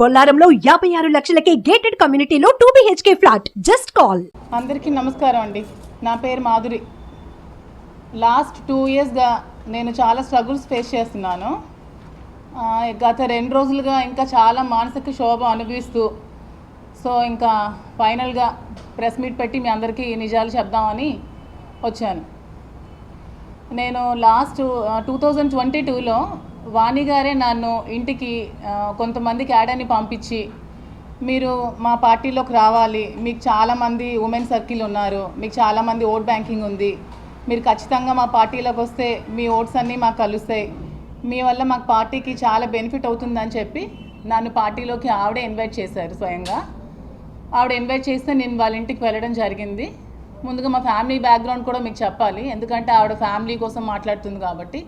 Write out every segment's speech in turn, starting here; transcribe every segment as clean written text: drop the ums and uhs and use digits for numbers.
బొల్లారంలో 56 లక్షలకే gated కమ్యూనిటీలో 2 BHK flat. Just call. అందరికీ నమస్కారం అండి. నా పేరు మాధురి. లాస్ట్ 2 ఇయర్స్గా నేను చాలా స్ట్రగుల్స్ ఫేస్ చేస్తున్నాను. గత 2 రోజులుగా ఇంకా చాలా మానసిక క్షోభ అనుభవిస్తూ ఇంకా ఫైనల్గా ప్రెస్ మీట్ పెట్టి మీ అందరికీ నిజాలు చెప్దామని వచ్చాను. నేను లాస్ట్ 2022లో వాణి గారే నన్ను ఇంటికి కొంతమంది క్యాడర్ని పంపించి, మీరు మా పార్టీలోకి రావాలి, మీకు చాలామంది ఉమెన్ సర్కిల్ ఉన్నారు, మీకు చాలామంది ఓట్ బ్యాంకింగ్ ఉంది, మీరు ఖచ్చితంగా మా పార్టీలోకి వస్తే మీ ఓట్స్ అన్నీ మాకు కలుస్తాయి, మీ వల్ల మాకు పార్టీకి చాలా బెనిఫిట్ అవుతుందని చెప్పి నన్ను పార్టీలోకి ఆవిడే ఇన్వైట్ చేశారు. స్వయంగా ఆవిడ ఇన్వైట్ చేస్తే నేను వాళ్ళ ఇంటికి వెళ్ళడం జరిగింది. ముందుగా మా ఫ్యామిలీ బ్యాక్గ్రౌండ్ కూడా మీకు చెప్పాలి, ఎందుకంటే ఆవిడ ఫ్యామిలీ కోసం మాట్లాడుతుంది కాబట్టి.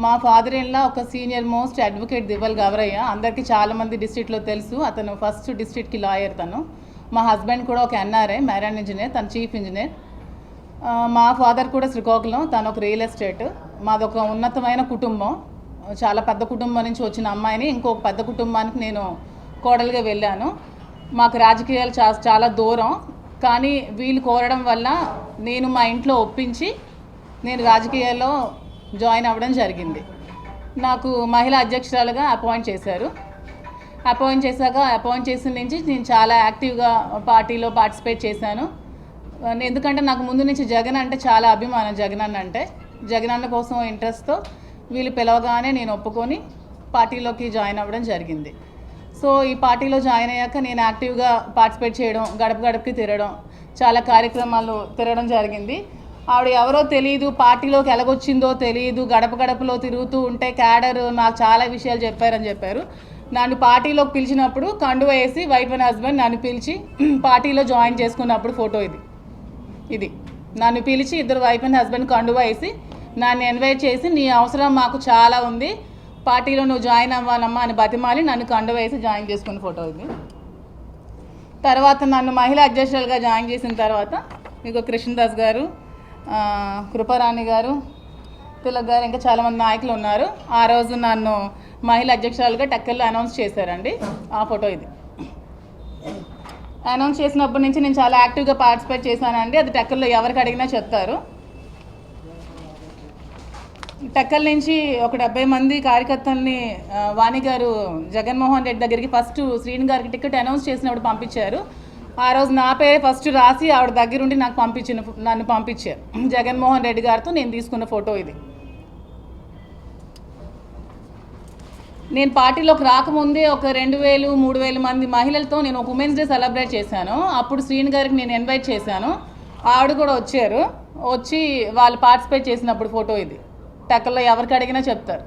మా ఫాదర్ ఇన్లా ఒక సీనియర్ మోస్ట్ అడ్వకేట్ దివ్వల్ గవరయ్య, అందరికీ చాలామంది డిస్ట్రిక్ట్లో తెలుసు. అతను ఫస్ట్ డిస్ట్రిక్ట్కి లాయర్. తను మా హస్బెండ్ కూడా ఒక NRI మ్యారైన్ ఇంజనీర్, తను చీఫ్ ఇంజనీర్. మా ఫాదర్ కూడా శ్రీకాకుళం, తను ఒక రియల్ ఎస్టేట్. మాదొక ఉన్నతమైన కుటుంబం, చాలా పెద్ద కుటుంబం నుంచి వచ్చిన అమ్మాయిని ఇంకొక పెద్ద కుటుంబానికి నేను కోడలుగా వెళ్ళాను. మాకు రాజకీయాలు చాలా దూరం, కానీ వీళ్ళు కోరడం వల్ల నేను మా ఇంట్లో ఒప్పించి నేను రాజకీయాల్లో జాయిన్ అవ్వడం జరిగింది. నాకు మహిళా అధ్యక్షురాలుగా అపాయింట్ చేశారు. అపాయింట్ చేసిన నుంచి నేను చాలా యాక్టివ్గా పార్టీలో పార్టిసిపేట్ చేశాను. ఎందుకంటే నాకు ముందు నుంచి జగన్ అంటే చాలా అభిమానం. జగన్ అన్న కోసం ఇంట్రెస్ట్తో వీళ్ళు పిలవగానే నేను ఒప్పుకొని పార్టీలోకి జాయిన్ అవ్వడం జరిగింది. ఈ పార్టీలో జాయిన్ అయ్యాక నేను యాక్టివ్గా పార్టిసిపేట్ చేయడం, గడప గడపకి తిరగడం, చాలా కార్యక్రమాలు తిరగడం జరిగింది. ఆవిడ ఎవరో తెలియదు, పార్టీలోకి ఎలాగొచ్చిందో తెలియదు, గడప గడపలో తిరుగుతూ ఉంటే క్యాడర్ నాకు చాలా విషయాలు చెప్పారు. నన్ను పార్టీలోకి పిలిచినప్పుడు కండువ వేసి వైఫ్ అండ్ హస్బెండ్ నన్ను పిలిచి పార్టీలో జాయిన్ చేసుకున్నప్పుడు ఫోటో ఇది నన్ను పిలిచి ఇద్దరు వైఫ్ అండ్ హస్బెండ్ కండువ వేసి నన్ను ఇన్వైట్ చేసి, నీ అవసరం మాకు చాలా ఉంది, పార్టీలో నువ్వు జాయిన్ అవ్వాలమ్మా అని బతిమాలి నన్ను కండువ వేసి జాయిన్ చేసుకున్న ఫోటో ఇది. తర్వాత నన్ను మహిళా అధ్యక్షులుగా జాయిన్ చేసిన తర్వాత మీకు కృష్ణదాస్ గారు, కృపారాణి గారు, తిలక్ గారు, ఇంకా చాలామంది నాయకులు ఉన్నారు. ఆ రోజు నన్ను మహిళా అధ్యక్షురాలుగా టెక్కల్లో అనౌన్స్ చేశారండి. ఆ ఫోటో ఇది. అనౌన్స్ చేసినప్పటి నుంచి నేను చాలా యాక్టివ్గా పార్టిసిపేట్ చేశానండి. అది టెక్కల్లో ఎవరికి అడిగినా చెప్తారు. టెక్కల్ నుంచి ఒక 70 మంది కార్యకర్తల్ని వాణి గారు జగన్మోహన్ రెడ్డి దగ్గరికి ఫస్ట్ శ్రీని గారికి టికెట్ అనౌన్స్ చేసినప్పుడు పంపించారు. ఆ రోజు నా పేరే ఫస్ట్ రాసి ఆవిడ దగ్గరుండి నన్ను పంపించారు. జగన్మోహన్ రెడ్డి గారితో నేను తీసుకున్న ఫోటో ఇది. నేను పార్టీలోకి రాకముందే ఒక 2000-3000 మంది మహిళలతో నేను ఒక ఉమెన్స్ డే సెలబ్రేట్ చేశాను. అప్పుడు శ్రీని గారికి నేను ఇన్వైట్ చేశాను. ఆవిడ కూడా వచ్చి వాళ్ళు పార్టిసిపేట్ చేసినప్పుడు ఫోటో ఇది. టెక్కల్లో ఎవరికి అడిగినా చెప్తారు.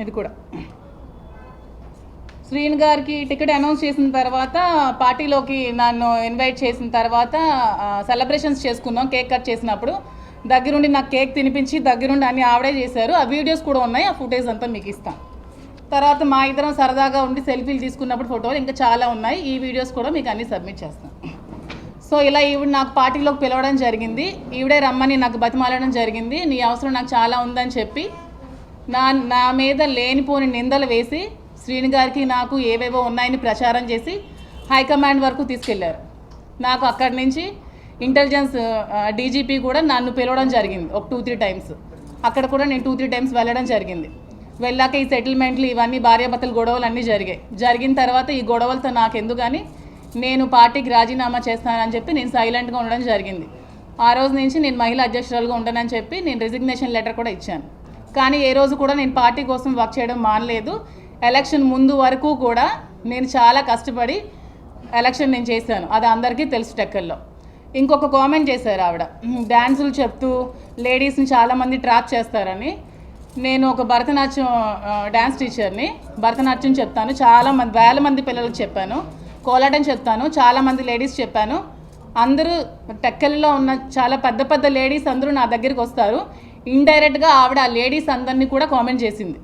ఇది కూడా శ్రీని గారికి టికెట్ అనౌన్స్ చేసిన తర్వాత పార్టీలోకి నన్ను ఇన్వైట్ చేసిన తర్వాత సెలబ్రేషన్స్ చేసుకున్నాం. కేక్ కట్ చేసినప్పుడు దగ్గరుండి నాకు కేక్ తినిపించి దగ్గరుండి అన్నీ ఆవిడే చేశారు. ఆ వీడియోస్ కూడా ఉన్నాయి, ఆ ఫుటేజ్ అంతా మీకు ఇస్తాను. తర్వాత మా ఇద్దరం సరదాగా ఉండి సెల్ఫీలు తీసుకున్నప్పుడు ఫోటోలు ఇంకా చాలా ఉన్నాయి. ఈ వీడియోస్ కూడా మీకు అన్నీ సబ్మిట్ చేస్తాను. ఇలా ఈవిడ నాకు పార్టీలోకి పిలవడం జరిగింది. ఈవిడే రమ్మని నాకు బతిమాలడం జరిగింది. నీ అవసరం నాకు చాలా ఉందని చెప్పి నా మీద లేనిపోని నిందలు వేసి శ్రీని గారికి నాకు ఏవేవో ఉన్నాయని ప్రచారం చేసి హైకమాండ్ వరకు తీసుకెళ్లారు. నాకు అక్కడి నుంచి ఇంటెలిజెన్స్ DGP కూడా నన్ను పిలవడం జరిగింది ఒక 2-3 టైమ్స్. అక్కడ కూడా నేను 2-3 టైమ్స్ వెళ్ళడం జరిగింది. వెళ్ళాక ఈ సెటిల్మెంట్లు ఇవన్నీ భార్యాభర్తల గొడవలు అన్నీ జరిగిన తర్వాత ఈ గొడవలతో నాకెందుకు కానీ నేను పార్టీకి రాజీనామా చేస్తానని చెప్పి నేను సైలెంట్గా ఉండడం జరిగింది. ఆ రోజు నుంచి నేను మహిళా అధ్యక్షురాలుగా ఉండనని చెప్పి నేను రిజిగ్నేషన్ లెటర్ కూడా ఇచ్చాను. కానీ ఏ రోజు కూడా నేను పార్టీ కోసం వర్క్ చేయడం మానలేదు. ఎలక్షన్ ముందు వరకు కూడా నేను చాలా కష్టపడి ఎలక్షన్ నేను చేశాను. అది అందరికీ తెలుసు. టెక్కల్లో ఇంకొక కామెంట్ చేశారు ఆవిడ, డ్యాన్సులు చెప్తూ లేడీస్ని చాలామంది ట్రాప్ చేస్తారని. నేను ఒక భరతనాట్యం డ్యాన్స్ టీచర్ని, భరతనాట్యం చెప్తాను, చాలామంది వేల మంది పిల్లలకు చెప్పాను, కోలాటం చెప్తాను, చాలామంది లేడీస్ చెప్పాను. అందరూ టెక్కల్లో ఉన్న చాలా పెద్ద లేడీస్ అందరూ నా దగ్గరికి వస్తారు. ఇండైరెక్ట్గా ఆవిడ ఆ లేడీస్ అందరినీ కూడా కామెంట్ చేసింది.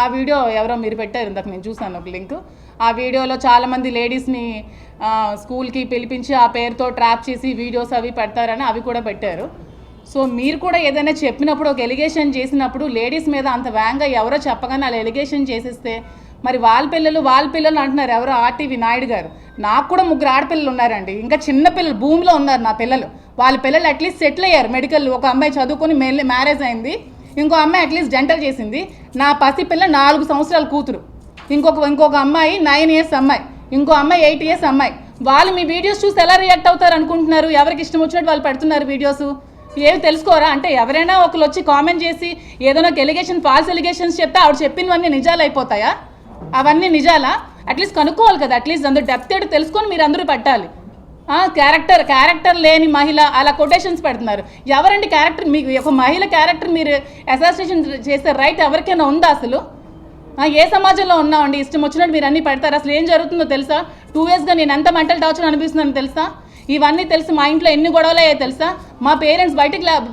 ఆ వీడియో ఎవరో మీరు పెట్టారు, ఇందాక నేను చూసాను ఒక లింక్. ఆ వీడియోలో చాలామంది లేడీస్ని స్కూల్కి పిలిపించి ఆ పేరుతో ట్రాప్ చేసి వీడియోస్ అవి పెడతారని అవి కూడా పెట్టారు. సో మీరు కూడా ఏదైనా చెప్పినప్పుడు ఒక ఎలిగేషన్ చేసినప్పుడు లేడీస్ మీద అంత వేగంగా ఎవరో చెప్పగానే వాళ్ళు ఎలిగేషన్ చేసేస్తే మరి వాళ్ళ పిల్లలు అంటున్నారు ఎవరో ఆర్టీవీ నాయుడు గారు. నాకు కూడా 3 ఆడపిల్లలు ఉన్నారండి, ఇంకా చిన్న పిల్లలు భూమిలో ఉన్నారు నా పిల్లలు. వాళ్ళ పిల్లలు అట్లీస్ట్ సెటిల్ అయ్యారు మెడికల్. ఒక అమ్మాయి చదువుకొని మ్యారేజ్ అయింది, ఇంకో అమ్మాయి అట్లీస్ట్ డెంటల్ చేసింది. నా పసి పిల్ల 4 సంవత్సరాల కూతురు, ఇంకొక అమ్మాయి 9 ఇయర్స్ అమ్మాయి, ఇంకో అమ్మాయి 8 ఇయర్స్ అమ్మాయి. వాళ్ళు మీ వీడియోస్ చూసి ఎలా రియాక్ట్ అవుతారు అనుకుంటున్నారు? ఎవరికి ఇష్టం వచ్చినట్టు వాళ్ళు పెడుతున్నారు వీడియోస్. ఏమి తెలుసుకోరా? అంటే ఎవరైనా ఒకరు వచ్చి కామెంట్ చేసి ఏదైనా ఒక ఎలిగేషన్ ఫాల్స్ ఎలిగేషన్స్ చెప్తే ఆవిడ చెప్పినవన్నీ నిజాలు అయిపోతాయా? అవన్నీ నిజాలా? అట్లీస్ట్ కనుక్కోవాలి కదా, అట్లీస్ట్ అందరూ డెప్త్ ఏంటో తెలుసుకొని మీరు అందరూ పెట్టాలి. క్యారెక్టర్ లేని మహిళ అలా కొటేషన్స్ పెడుతున్నారు. ఎవరండి క్యారెక్టర్? మీకు ఒక మహిళ క్యారెక్టర్ మీరు అసోసియేషన్ చేసే రైట్ ఎవరికైనా ఉందా అసలు? ఏ సమాజంలో ఉన్నామండి? ఇష్టం వచ్చినట్టు మీరు అన్నీ పెడతారు. అసలు ఏం జరుగుతుందో తెలుసా? 2 ఇయర్స్గా నేను ఎంత మెంటల్ టార్చర్ అనిపిస్తున్నాను తెలుసా? ఇవన్నీ తెలుసు. మా ఇంట్లో ఎన్ని గొడవలు అయ్యాయి తెలుసా? మా పేరెంట్స్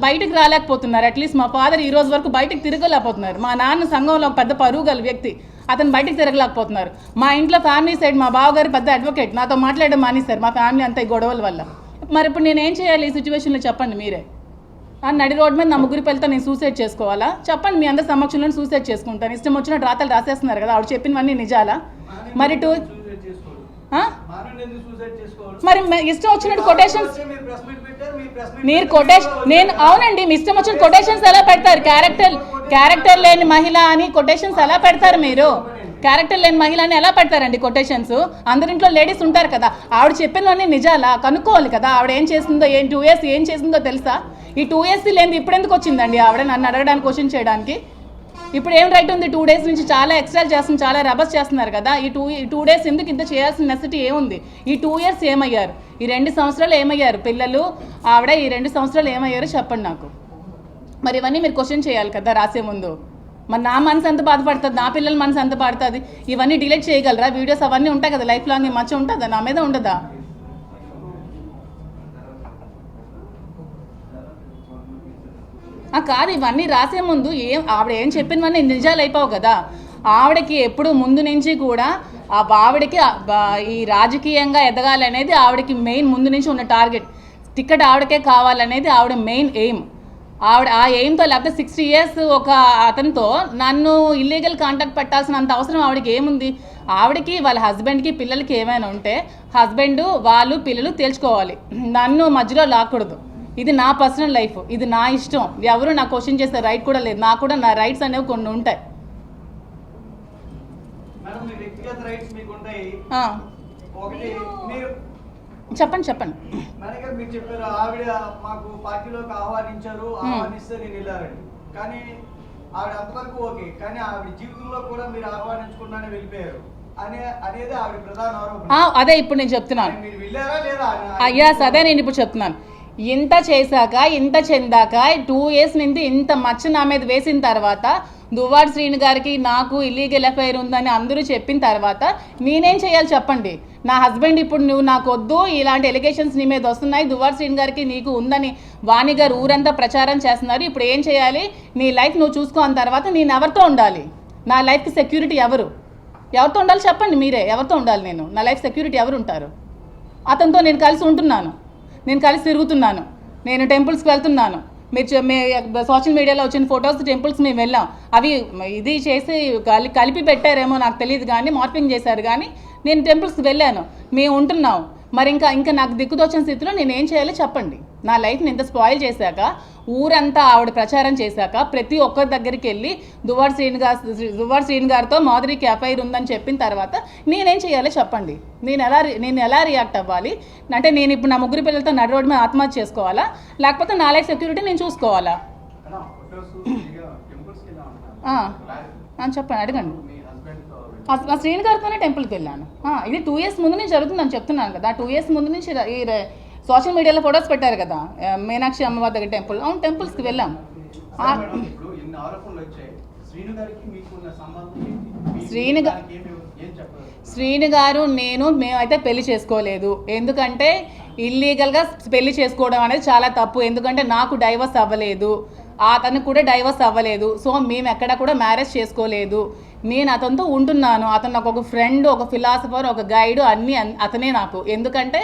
బయటికి రాలేకపోతున్నారు. అట్లీస్ట్ మా ఫాదర్ ఈ రోజు వరకు బయటకు తిరగలేకపోతున్నారు. మా నాన్న సంఘంలో పెద్ద పరువు గల వ్యక్తి, అతను బయటికి తిరగలేకపోతున్నారు. మా ఇంట్లో ఫ్యామిలీ సైడ్ మా బావగారు పెద్ద అడ్వకేట్, నాతో మాట్లాడడం మానేశారు మా ఫ్యామిలీ అంతా ఈ గొడవల వల్ల. మరి ఇప్పుడు నేనేం చేయాలి ఈ సిచ్యువేషన్లో చెప్పండి మీరే? నడి రోడ్ మీద నా 3 పిల్లలతో నేను సూసైడ్ చేసుకోవాలా? చెప్పండి, మీ అందరి సమక్షంలో సూసైడ్ చేసుకుంటాను. ఇష్టం వచ్చినట్టు రాతలు రాసేస్తున్నారు కదా, ఆవిడ చెప్పినవన్నీ నిజాలా? మరి మరి ఇష్టం వచ్చినట్టు కొటేషన్స్ మీరు నేను అవునండి, మీ ఇష్టం వచ్చిన కొటేషన్స్ ఎలా పెడతారు? క్యారెక్టర్ లేని మహిళ అని కొటేషన్స్ ఎలా పెడతారు మీరు? క్యారెక్టర్ లేని మహిళ అని ఎలా పెడతారండి కొటేషన్స్? అందరింట్లో లేడీస్ ఉంటారు కదా, ఆవిడ చెప్పినవన్నీ నిజాలా? కనుక్కోవాలి కదా ఆవిడ ఏం చేస్తుందో. 2 ఇయర్స్ ఏం చేసిందో తెలుసా? ఈ 2 ఇయర్స్ లేని ఇప్పుడు ఎందుకు వచ్చిందండి ఆవిడ నన్ను అడగడానికి, క్వశ్చన్ చేయడానికి? ఇప్పుడు ఏం రైట్ ఉంది? 2 డేస్ నుంచి చాలా ఎక్స్ట్రా చేస్తున్నారు, చాలా రబస్ చేస్తున్నారు కదా. ఈ 2 డేస్ ఎందుకు ఇంత చేయాల్సిన నెసిటీ ఏముంది? ఈ 2 ఇయర్స్ ఏమయ్యారు? ఈ 2 సంవత్సరాలు ఏమయ్యారు? పిల్లలు ఆవిడ ఈ 2 సంవత్సరాలు ఏమయ్యారు చెప్పండి నాకు. మరి ఇవన్నీ మీరు క్వశ్చన్ చేయాలి కదా రాసే ముందు. మరి నా మనసు ఎంత బాధపడుతుంది, నా పిల్లల మనసు ఎంత పడుతుంది? ఇవన్నీ డిలీట్ చేయగలరా? వీడియోస్ అవన్నీ ఉంటాయి కదా, లైఫ్ లాంగ్ మచ్చ ఉంటుందా? నా మీద ఉండదా? కాదు, ఇవన్నీ రాసే ముందు ఆవిడ ఏం చెప్పినవన్నీ నిజాలు అయిపోవు కదా. ఆవిడకి ఎప్పుడు ముందు నుంచి కూడా ఆవిడకి ఈ రాజకీయంగా ఎదగాలనేది ఆవిడకి మెయిన్ ముందు నుంచి ఉన్న టార్గెట్. టికెట్ ఆవిడకే కావాలనేది ఆవిడ మెయిన్ ఎయిమ్. ఆవిడ ఆ ఎయిమ్తో, లేకపోతే 60 ఇయర్స్ ఒక అతనితో నన్ను ఇల్లీగల్ కాంటాక్ట్ పెట్టాల్సినంత అవసరం ఆవిడకి ఏముంది? ఆవిడకి వాళ్ళ హస్బెండ్కి పిల్లలకి ఏమైనా ఉంటే హస్బెండ్ వాళ్ళు పిల్లలు తేల్చుకోవాలి, నన్ను మధ్యలో లాక్కూడదు. ఇది నా పర్సనల్ లైఫ్, ఇది నా ఇష్టం. ఎవరు నా క్వశ్చన్ చేసే రైట్ కూడా లేదు. నాకు కూడా నా రైట్స్ అనేవి కొన్ని ఉంటాయి. చెప్పండి. మీరు చెప్పారు ఆవిడ మాకు పార్టీలోకి ఆహ్వానిస్తే నేను వెళ్ళారండి, కానీ ఆవిడ అంతవరకు ఓకే, కానీ ఆవిడ జీవితంలో కూడా మీరు ఆహ్వానించకుండానే వెళ్ళిపోయారు అనేది ఆవిడ ప్రధాన ఆరోపణ. అదే ఇప్పుడు నేను చెప్తున్నాను. మీరు వెళ్ళారా లేదా? అదే నేను ఇప్పుడు చెప్తున్నాను. ఇంత చేశాక, ఇంత చెందాక, 2 ఇయర్స్ నుంచి ఇంత మచ్చ నా మీద వేసిన తర్వాత, దువ్వాడ శ్రీను గారికి నాకు ఇల్లీగల్ అఫైర్ ఉందని అందరూ చెప్పిన తర్వాత నేనేం చేయాలి చెప్పండి? నా హస్బెండ్ ఇప్పుడు నువ్వు నాకు వద్దు, ఇలాంటి ఎలిగేషన్స్ నీ మీద వస్తున్నాయి, దువ్వాడ శ్రీను గారికి నీకు ఉందని వాణి గారు ఊరంతా ప్రచారం చేస్తున్నారు, ఇప్పుడు ఏం చేయాలి? నీ లైఫ్ నువ్వు చూసుకోని తర్వాత నేను ఎవరితో ఉండాలి? నా లైఫ్కి సెక్యూరిటీ ఎవరితో ఉండాలి చెప్పండి మీరే? ఎవరితో ఉండాలి నేను? నా లైఫ్ సెక్యూరిటీ ఎవరు ఉంటారు? అతనితో నేను కలిసి ఉంటున్నాను, నేను కలిసి తిరుగుతున్నాను, నేను టెంపుల్స్కి వెళ్తున్నాను. మీరు సోషల్ మీడియాలో వచ్చిన ఫొటోస్ టెంపుల్స్ మేము వెళ్ళాం. అవి ఇది చేసి కలిపి పెట్టారేమో నాకు తెలియదు, కానీ మార్పింగ్ చేశారు, కానీ నేను టెంపుల్స్కి వెళ్ళాను, మేము ఉంటున్నాం. మరి ఇంకా నాకు దిక్కుదోచిన స్థితిలో నేను ఏం చేయాలో చెప్పండి? నా లైఫ్ని ఇంత స్పాయిల్ చేశాక, ఊరంతా ఆవిడ ప్రచారం చేశాక, ప్రతి ఒక్కరి దగ్గరికి వెళ్ళి దువ్వాడ శ్రీను గారితో మాధురికి అఫైర్ ఉందని చెప్పిన తర్వాత నేనేం చేయాలో చెప్పండి? నేను ఎలా రియాక్ట్ అవ్వాలి? అంటే నేను ఇప్పుడు నా 3 పిల్లలతో నడి రోడ్డు మీద ఆత్మహత్య చేసుకోవాలా, లేకపోతే నా లైఫ్ సెక్యూరిటీ నేను చూసుకోవాలా? చెప్పండి, అడగండి. మా శ్రీను గారితోనే టెంపుల్కి వెళ్ళాను. ఇది 2 ఇయర్స్ ముందు నుంచి జరుగుతుందని చెప్తున్నాను కదా. 2 ఇయర్స్ ముందు నుంచి ఈ సోషల్ మీడియాలో ఫొటోస్ పెట్టారు కదా, మీనాక్షి అమ్మవారి దగ్గర టెంపుల్. అవును, టెంపుల్స్కి వెళ్ళాం. శ్రీను గారు మేమైతే పెళ్లి చేసుకోలేదు. ఎందుకంటే ఇల్లీగల్గా పెళ్లి చేసుకోవడం అనేది చాలా తప్పు. ఎందుకంటే నాకు డైవర్స్ అవ్వలేదు, అతను కూడా డైవర్స్ అవ్వలేదు. సో మేము ఎక్కడ కూడా మ్యారేజ్ చేసుకోలేదు. నేను అతనితో ఉంటున్నాను. అతను నాకు ఒక ఫ్రెండ్, ఒక ఫిలాసఫర్, ఒక గైడ్, అన్నీ అతనే నాకు. ఎందుకంటే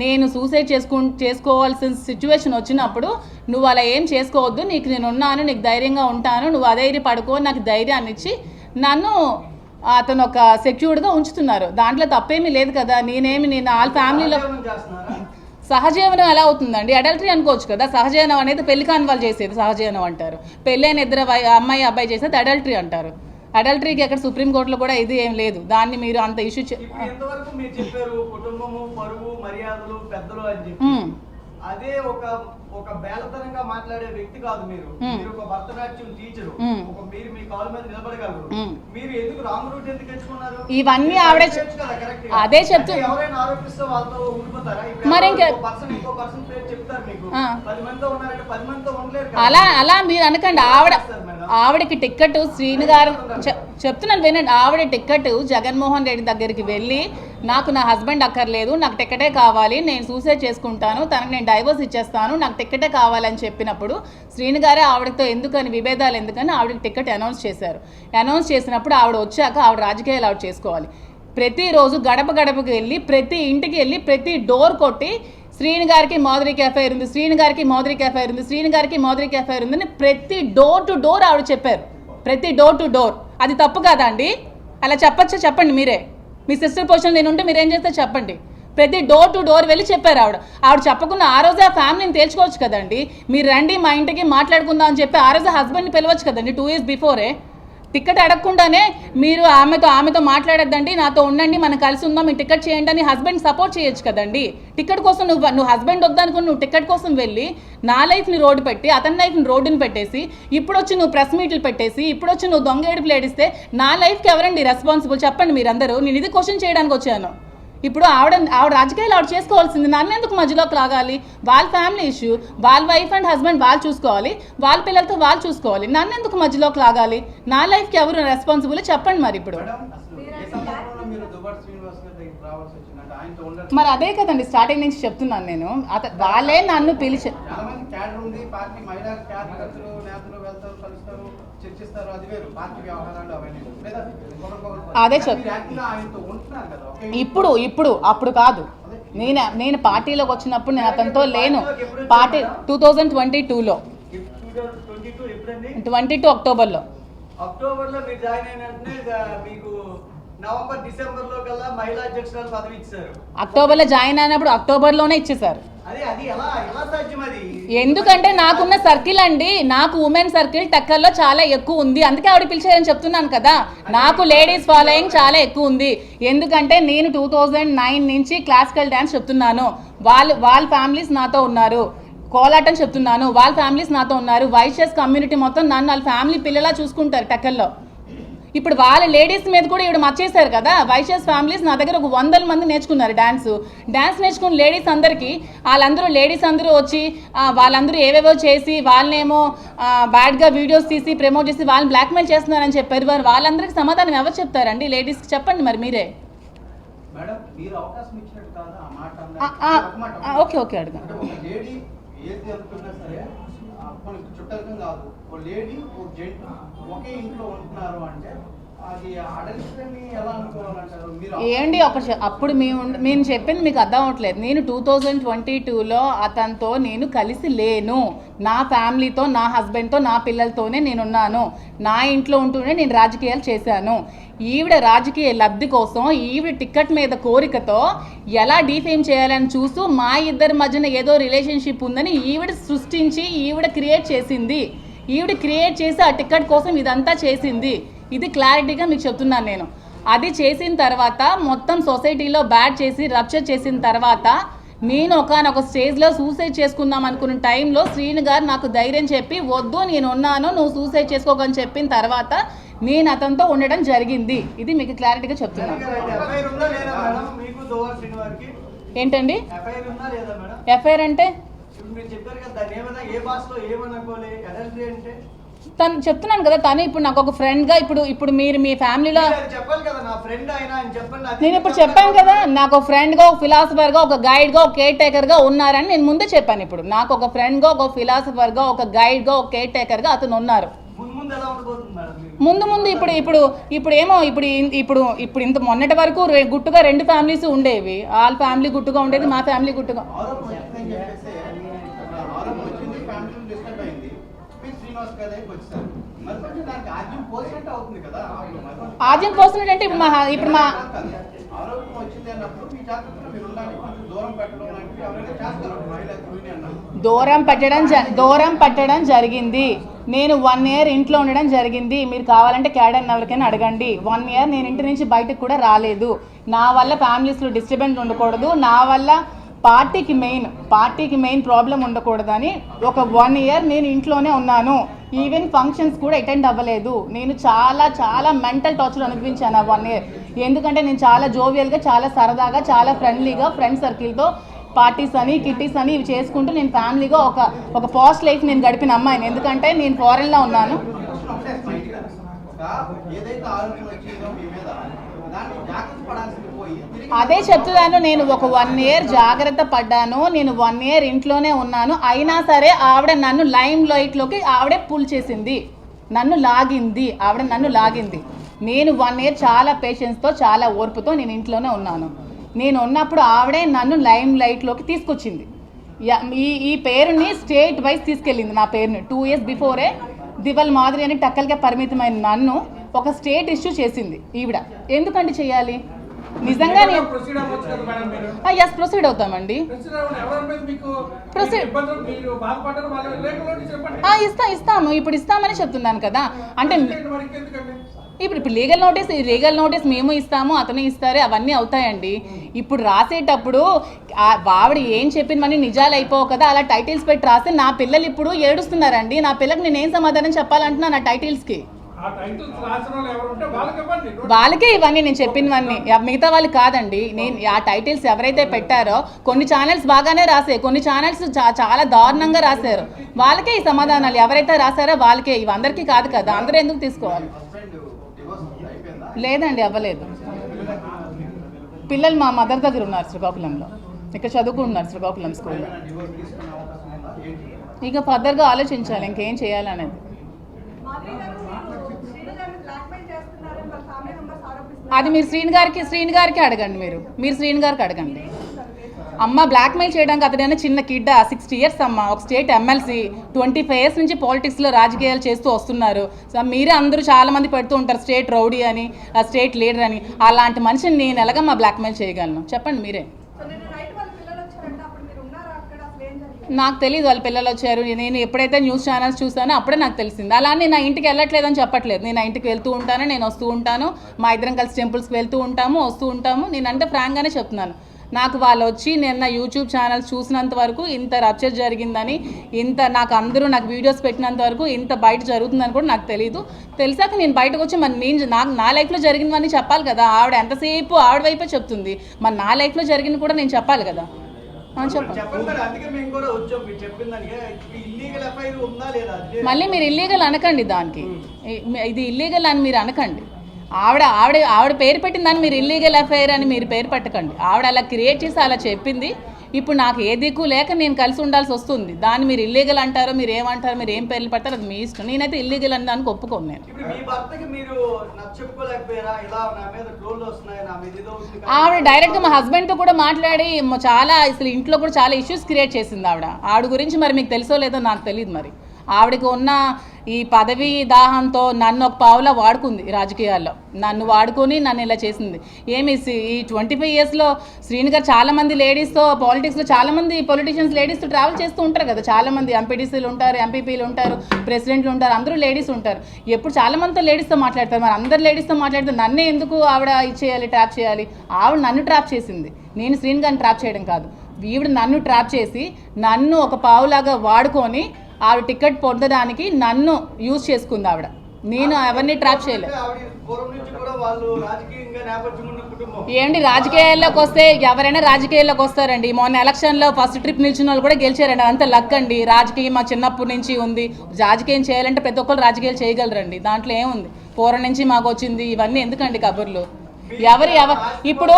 నేను సూసైడ్ చేసుకోవాల్సిన సిచ్యువేషన్ వచ్చినప్పుడు నువ్వు అలా ఏం చేసుకోవద్దు, నీకు నేను ఉన్నాను, నీకు ధైర్యంగా ఉంటాను, నువ్వు అధైర్య పడుకో, నాకు ధైర్యాన్ని ఇచ్చి నన్ను అతను ఒక సెక్యూర్డ్గా ఉంచుతున్నారు. దాంట్లో తప్పేమీ లేదు కదా. నేను వాళ్ళ ఫ్యామిలీలో సహజీవనం ఎలా అవుతుందండి? అడల్టరీ అనుకోవచ్చు కదా. సహజీవనం అనేది పెళ్లి కాని వాళ్ళు చేసేది సహజీవనం అంటారు. పెళ్ళైన ఇద్దరు అమ్మాయి అబ్బాయి చేసేది అడల్టరీ అంటారు. అడల్టరీకి ఎక్కడ సుప్రీంకోర్టులో కూడా ఇది ఏం లేదు. దాన్ని మీరు అంత ఇష్యూ ఎంతవరకు మీరు చెప్పారు కుటుంబము, పరువు, మర్యాదలు, పెద్దలు అని చెప్పి. అదే ఒక బేలతనంగా మాట్లాడే వ్యక్తి కాదు మీరు. మీరు ఒక భరతనాట్యం టీచరు, మీరు మీ కాళ్ళ మీద నిలబడగలరు. మీరు ఎందుకు రాంగ్ రూట్ ఎందుకు ఎంచుకున్నారు? ఇవన్నీ ఆవిడే అదే చెప్తూ ఎవరైనా ఆరోపిస్తే వాళ్ళతో ఉండిపోతారా? మరి ఇంకో పర్సన్ పేరు చెప్తారు మీకు, 10 మందితో ఉన్నారంటే 10 మందితో ఉండలేరు. అలా మీరు అనకండి. ఆవిడకి టిక్కెట్ శ్రీను గారు చెప్తున్నాను వినండి. ఆవిడ టిక్కెట్ జగన్మోహన్ రెడ్డి దగ్గరికి వెళ్ళి నాకు నా హస్బెండ్ అక్కర్లేదు, నాకు టిక్కెటే కావాలి, నేను సూసైడ్ చేసుకుంటాను, తనకు నేను డైవర్స్ ఇచ్చేస్తాను, నాకు టిక్కెటే కావాలని చెప్పినప్పుడు శ్రీను గారే ఆవిడతో ఎందుకని విభేదాలు ఎందుకని ఆవిడకి టిక్కెట్ అనౌన్స్ చేశారు. అనౌన్స్ చేసినప్పుడు ఆవిడ వచ్చాక ఆవిడ రాజకీయాలు ఆవిడ చేసుకోవాలి. ప్రతిరోజు గడప గడపకి వెళ్ళి ప్రతి ఇంటికి వెళ్ళి ప్రతి డోర్ కొట్టి శ్రీను గారికి మాధురికి ఎఫ్ఐఆర్ ఉంది, శ్రీను గారికి మాధురికి ఎఫ్ఐఆర్ ఉంది, శ్రీను గారికి మాధురికి ఎఫ్ఐఆర్ ఉందని ప్రతి డోర్ టు డోర్ ఆవిడ చెప్పారు. ప్రతి డోర్ టు డోర్. అది తప్పు కాదా అండి? అలా చెప్పచ్చా? చెప్పండి మీరే. మీ సిస్టర్ పొజిషన్ నేను ఉంటే మీరేం చేస్తే చెప్పండి. ప్రతి డోర్ టు డోర్ వెళ్ళి చెప్పారు ఆవిడ చెప్పకుండా ఆ రోజే ఆ ఫ్యామిలీని తేల్చుకోవచ్చు కదండి. మీరు రండి మా ఇంటికి మాట్లాడుకుందాం అని చెప్పి ఆ రోజే హస్బెండ్ని పిలవచ్చు కదండి. 2 years బిఫోరే. టికెట్ అడగకుండానే మీరు ఆమెతో మాట్లాడద్దండి, నాతో ఉండండి, మనం కలిసి ఉందాం, మీరు టికెట్ చేయండి అని హస్బెండ్ సపోర్ట్ చేయొచ్చు కదండి. టికెట్ కోసం నువ్వు హస్బెండ్ వద్దనుకుని నువ్వు టికెట్ కోసం వెళ్ళి నా లైఫ్ని రోడ్డు పెట్టి అతని లైఫ్ని రోడ్డుని పెట్టేసి ఇప్పుడు వచ్చి నువ్వు ప్రెస్ మీట్లు పెట్టేసి ఇప్పుడు వచ్చి నువ్వు దొంగ ఏడుపులు ఏడిస్తే నా లైఫ్కి ఎవరండి రెస్పాన్సిబుల్? చెప్పండి మీరందరూ. నేను ఇది క్వశ్చన్ చేయడానికి వచ్చాను. ఇప్పుడు ఆవిడ రాజకీయాలు ఆవిడ చేసుకోవాల్సింది. నన్ను ఎందుకు మధ్యలోకి లాగాలి? వాళ్ళ ఫ్యామిలీ ఇష్యూ, వాళ్ళ వైఫ్ అండ్ హస్బెండ్ వాళ్ళు చూసుకోవాలి, వాళ్ళ పిల్లలతో వాళ్ళు చూసుకోవాలి. నన్ను ఎందుకు మధ్యలోకి లాగాలి? నా లైఫ్కి ఎవరు రెస్పాన్సిబుల్ చెప్పండి. మరి ఇప్పుడు మరి అదే కదండి స్టార్టింగ్ నుంచి చెప్తున్నాను నేను. వాళ్ళే నన్ను పిలిచి అదే ఇప్పుడు అప్పుడు కాదు. నేను పార్టీలోకి వచ్చినప్పుడు నేను అతనితో లేను. పార్టీ 2022లో 22 అక్టోబర్లో మీరు జాయిన్ అయినట్టే మీకు నవంబర్ డిసెంబర్లో కల్లా మహిళా అధ్యక్షురాలు పదవి ఇచ్చారు. అక్టోబర్లో జాయిన్ అయినప్పుడు అక్టోబర్లోనే ఇచ్చేసారు. ఎందుకంటే నాకున్న సర్కిల్ అండి, నాకు ఉమెన్ సర్కిల్ టక్కర్లో చాలా ఎక్కువ ఉంది. అందుకే ఆవిడ పిలిచారని చెప్తున్నాను కదా. నాకు లేడీస్ ఫాలోయింగ్ చాలా ఎక్కువ ఉంది. ఎందుకంటే నేను 2009 నుంచి క్లాసికల్ డ్యాన్స్ చెప్తున్నాను. వాళ్ళ ఫ్యామిలీస్ నాతో ఉన్నారు. కోలాటం చెప్తున్నాను, వాళ్ళ ఫ్యామిలీస్ నాతో ఉన్నారు. వైశ్యస్ కమ్యూనిటీ మొత్తం నన్ను వాళ్ళ ఫ్యామిలీ పిల్లలా చూసుకుంటారు టక్కర్లో. ఇప్పుడు వాళ్ళ లేడీస్ మీద కూడా ఇవిడ మర్చేశారు కదా. వైశ్యస్ ఫ్యామిలీస్ నా దగ్గర ఒక 100 మంది నేర్చుకున్నారు డ్యాన్స్ నేర్చుకున్న లేడీస్ అందరికీ. లేడీస్ అందరూ వచ్చి వాళ్ళందరూ ఏవేవో చేసి వాళ్ళనేమో బ్యాడ్గా వీడియోస్ తీసి ప్రమోట్ చేసి వాళ్ళని బ్లాక్మెయిల్ చేస్తున్నారని చెప్పారు. వాళ్ళందరికీ సమాధానం ఎవరు చెప్తారండి? లేడీస్కి చెప్పండి మరి మీరే. ఓకే అడుగు. ఏంటి అప్పుడు మేము చెప్పింది మీకు అర్థం అవట్లేదు. నేను 2022లో అతనితో నేను కలిసి లేను. నా ఫ్యామిలీతో, నా హస్బెండ్తో, నా పిల్లలతోనే నేనున్నాను. నా ఇంట్లో ఉంటూనే నేను రాజకీయాలు చేశాను. ఈవిడ రాజకీయ లబ్ధి కోసం ఈవిడ టికెట్ మీద కోరికతో ఎలా డిఫేమ్ చేయాలని చూస్తూ మా ఇద్దరి మధ్యన ఏదో రిలేషన్షిప్ ఉందని ఈవిడ సృష్టించి ఈవిడ క్రియేట్ చేసింది. ఈవిడ క్రియేట్ చేసి ఆ టికెట్ కోసం ఇదంతా చేసింది. ఇది క్లారిటీగా మీకు చెప్తున్నాను నేను. అది చేసిన తర్వాత మొత్తం సొసైటీలో బ్యాడ్ చేసి రప్చర్ చేసిన తర్వాత నేను ఒకనొక స్టేజ్లో సూసైడ్ చేసుకుందాం అనుకున్న టైంలో శ్రీను గారు నాకు ధైర్యం చెప్పి వద్దు నేను ఉన్నాను, నువ్వు సూసైడ్ చేసుకోకని చెప్పిన తర్వాత నేను అతనితో ఉండడం జరిగింది. ఇది మీకు క్లారిటీగా చెప్తున్నాను. ఏంటండి ఎఫ్ఐఆర్ అంటే? తను చెప్తున్నాను కదా, తను ఇప్పుడు నాకు ఒక ఫ్రెండ్గా ఇప్పుడు మీరు మీ ఫ్యామిలీలో నేను ఇప్పుడు చెప్పాను కదా, నాకు ఒక ఫ్రెండ్గా, ఒక ఫిలాసఫర్గా, ఒక గైడ్గా, ఒక కేర్ టేకర్గా ఉన్నారని నేను ముందే చెప్పాను. ఇప్పుడు నాకు ఒక ఫ్రెండ్గా, ఒక ఫిలాసఫర్గా, ఒక గైడ్గా, ఒక కేర్ టేకర్గా అతను ఉన్నారు. ముందు ఎలా ఉండబోతుంది మేడం మీరు? ముందు ఇప్పుడు ఇంత మొన్నటి వరకు గుట్టుగా 2 ఫ్యామిలీస్ ఉండేవి. వాళ్ళ ఫ్యామిలీ గుట్టుగా ఉండేది, మా ఫ్యామిలీ గుట్టుగా. ఆరోపణ వచ్చిందని చెప్పేసి ఆరోపణ వచ్చింది, ఫ్యామిలీ డిస్టర్బ్ అయింది, మీరు శ్రీనివాస్ గారు వచ్చారు. మరి కొంచెం దానికి ఆద్యం పోసినట్టు అవుతుంది కదా. ఆద్యం పోసినట్టు అంటే ఇప్పుడు మా ఆరోపణ వచ్చింది అన్నప్పుడు మీ జాగ్రత్తలో మీరు ఉండాలి. కొంచెం దూరం పెట్టడం లాంటివి ఎవరైనా చేస్తారు. మహిళా గృహిణి అన్నారు. దూరం పెట్టడం జరిగింది. నేను 1 year ఇంట్లో ఉండడం జరిగింది. మీరు కావాలంటే క్యాడర్ ఎవరికైనా అడగండి. 1 year నేను ఇంటి నుంచి బయటకు కూడా రాలేదు. నా వల్ల ఫ్యామిలీస్లో డిస్టర్బెన్స్ ఉండకూడదు, నా వల్ల పార్టీకి మెయిన్ ప్రాబ్లం ఉండకూడదని ఒక 1 year నేను ఇంట్లోనే ఉన్నాను. ఈవెన్ ఫంక్షన్స్ కూడా అటెండ్ అవ్వలేదు. నేను చాలా మెంటల్ టార్చర్ అనుభవించాను ఆ 1 year. ఎందుకంటే నేను చాలా జోవియల్గా, చాలా సరదాగా, చాలా ఫ్రెండ్లీగా ఫ్రెండ్ సర్కిల్తో పార్టీస్ అని, కిట్టీస్ అని ఇవి చేసుకుంటూ నేను ఫ్యామిలీగా ఒక పాస్ట్ లైఫ్ నేను గడిపిన అమ్మాయిని. ఎందుకంటే నేను ఫారెన్లో ఉన్నాను. ఏదైతే ఆరోపణ వచ్చిందో మీ మీద దాన్ని జాగ్రత్త పడాల్సింది పోయి అదే చెప్తున్నాను. నేను ఒక 1 year జాగ్రత్త పడ్డాను. నేను 1 year ఇంట్లోనే ఉన్నాను. అయినా సరే ఆవిడ నన్ను లైమ్ లైట్లోకి ఆవిడే పుల్ చేసింది, నన్ను లాగింది. నేను 1 year చాలా పేషెన్స్తో, చాలా ఓర్పుతో నేను ఇంట్లోనే ఉన్నాను. నేను ఉన్నప్పుడు ఆవిడే నన్ను లైమ్ లైట్లోకి తీసుకొచ్చింది. ఈ పేరుని స్టేట్ వైజ్ తీసుకెళ్ళింది. నా పేరుని 2 years బిఫోరే దివల్ మాధురి అని టక్కల్గా పరిమితమైన నన్ను ఒక స్టేట్ ఇష్యూ చేసింది ఈవిడ. ఎందుకండి చేయాలి? నిజంగా ప్రొసీడ్ అవుతామండి. ఇస్తాము, ఇప్పుడు ఇస్తామని చెప్తున్నాను కదా. అంటే ఇప్పుడు లీగల్ నోటీస్ మేము ఇస్తాము, అతను ఇస్తారు, అవన్నీ అవుతాయండి. ఇప్పుడు రాసేటప్పుడు ఆవిడ ఏం చెప్పినవన్నీ నిజాలు అయిపోవు కదా. అలా టైటిల్స్ పెట్టి రాస్తే నా పిల్లలు ఇప్పుడు ఏడుస్తున్నారండి. నా పిల్లలకు నేనేం సమాధానం చెప్పాలంటున్నా నా టైటిల్స్కి? వాళ్ళకే ఇవన్నీ నేను చెప్పినవన్నీ, మిగతా వాళ్ళు కాదండి. నేను ఆ టైటిల్స్ ఎవరైతే పెట్టారో కొన్ని ఛానల్స్ బాగానే రాసాయి, కొన్ని ఛానల్స్ చాలా దారుణంగా రాశారు. వాళ్ళకే ఈ సమాధానాలు ఎవరైతే రాశారో వాళ్ళకే, ఇవి అందరికీ కాదు కదా. అందరూ ఎందుకు తీసుకోవాలి? లేదండి, అవ్వలేదు. పిల్లలు మా మదర్ దగ్గర ఉన్నారు శ్రీకాకుళంలో, ఇక్కడ చదువుకుంటున్నారు శ్రీకాకుళం స్కూల్లో. ఇక ఫర్దర్గా ఆలోచించాలి ఇంకేం చేయాలనేది. అది మీరు శ్రీని గారికి అడగండి. మీరు శ్రీని గారికి అడగండి. అమ్మ బ్లాక్మెయిల్ చేయడానికి అతడైనా చిన్న కిడ్, 60 years అమ్మ, ఒక స్టేట్ ఎమ్మెల్సీ, 25 years నుంచి పాలిటిక్స్లో రాజకీయాలు చేస్తూ వస్తున్నారు. సో మీరే అందరూ చాలామంది పెడుతూ ఉంటారు స్టేట్ రౌడీ అని, స్టేట్ లీడర్ అని. అలాంటి మనిషిని నేను ఎలాగమ్మా బ్లాక్మెయిల్ చేయగలను చెప్పండి మీరే. నాకు తెలియదు వాళ్ళ పిల్లలు వచ్చారు. నేను ఎప్పుడైతే న్యూస్ ఛానల్స్ చూసానో అప్పుడే నాకు తెలిసింది. అలానే నా ఇంటికి వెళ్ళట్లేదని చెప్పట్లేదు. నేను నా ఇంటికి వెళ్తూ ఉంటాను, నేను వస్తూ ఉంటాను, మా ఇద్దరం కలిసి టెంపుల్స్కి వెళ్తూ ఉంటాము, వస్తూ ఉంటాము. నేనంటే ఫ్రాంక్గానే చెప్తున్నాను. నాకు వాళ్ళు వచ్చి నేను నా యూట్యూబ్ ఛానల్స్ చూసినంత వరకు ఇంత రప్చర్ జరిగిందని, నాకు అందరూ నాకు వీడియోస్ పెట్టినంత వరకు ఇంత బయట జరుగుతుందని కూడా నాకు తెలియదు. తెలిసాక నేను బయటకు వచ్చి నా లైఫ్లో జరిగినవన్నీ చెప్పాలి కదా. ఆవిడ ఎంతసేపు ఆవిడ వైపే చెప్తుంది, మరి నా లైఫ్లో జరిగింది కూడా నేను చెప్పాలి కదా. మళ్ళీ మీరు ఇల్లీగల్ అనకండి, దానికి ఇది ఇల్లీగల్ అని మీరు అనకండి. ఆవిడ పేరు పెట్టిన దాన్ని మీరు ఇల్లీగల్ అఫైర్ అని మీరు పేరు పెట్టకండి. ఆవిడ అలా క్రియేట్ చేసి అలా చెప్పింది. ఇప్పుడు నాకు ఏ దిక్కు లేక నేను కలిసి ఉండాల్సి వస్తుంది. దాన్ని మీరు ఇల్లీగల్ అంటారో, మీరు ఏమంటారో, మీరు ఏం పేర్లు పెడతారో అది మీ ఇష్టం. నేనైతే ఇల్లీగల్ అని దానికి ఒప్పుకోను. నేను ఆవిడ డైరెక్ట్గా మా హస్బెండ్తో కూడా మాట్లాడి చాలా అసలు ఇంట్లో కూడా చాలా ఇష్యూస్ క్రియేట్ చేసింది ఆవిడ గురించి. మరి మీకు తెలుసో లేదో నాకు తెలియదు. మరి ఆవిడకి ఉన్న ఈ పదవి దాహంతో నన్ను ఒక పావులా వాడుకుంది రాజకీయాల్లో. నన్ను వాడుకొని నన్ను ఇలా చేసింది. ఈ 25 yearsలో శ్రీని గారు చాలామంది లేడీస్తో పాలిటిక్స్లో చాలామంది పొలిటీషియన్స్ లేడీస్తో ట్రావెల్ చేస్తూ ఉంటారు కదా. చాలామంది ఎంపీటీసీలు ఉంటారు, ఎంపీపీలు ఉంటారు, ప్రెసిడెంట్లు ఉంటారు, అందరూ లేడీస్ ఉంటారు. ఎప్పుడు చాలామందితో లేడీస్తో మాట్లాడతారు. మరి అందరు లేడీస్తో మాట్లాడితే నన్నే ఎందుకు ఆవిడ ఇచ్చేయాలి, ట్రాప్ చేయాలి? ఆవిడ నన్ను ట్రాప్ చేసింది, నేను శ్రీని గారిని ట్రాప్ చేయడం కాదు. ఈవిడ నన్ను ట్రాప్ చేసి నన్ను ఒక పావులాగా వాడుకొని ఆవిడ టికెట్ పొందడానికి నన్ను యూజ్ చేసుకుంది ఆవిడ. నేను ఎవరిని ట్రాప్ చేయలేదు. ఏంటి రాజకీయాల్లోకి వస్తే ఎవరైనా రాజకీయాల్లోకి వస్తారండి. మొన్న ఎలక్షన్లో ఫస్ట్ ట్రిప్ నిల్చున్న వాళ్ళు కూడా గెలిచారండి. అదంతా లక్ అండి. రాజకీయం మా చిన్నప్పటి నుంచి ఉంది. రాజకీయం చేయాలంటే ప్రతి ఒక్కరు రాజకీయాలు చేయగలరండి. దాంట్లో ఏముంది, పూర్వం నుంచి మాకు వచ్చింది. ఇవన్నీ ఎందుకండి కబుర్లు? ఇప్పుడు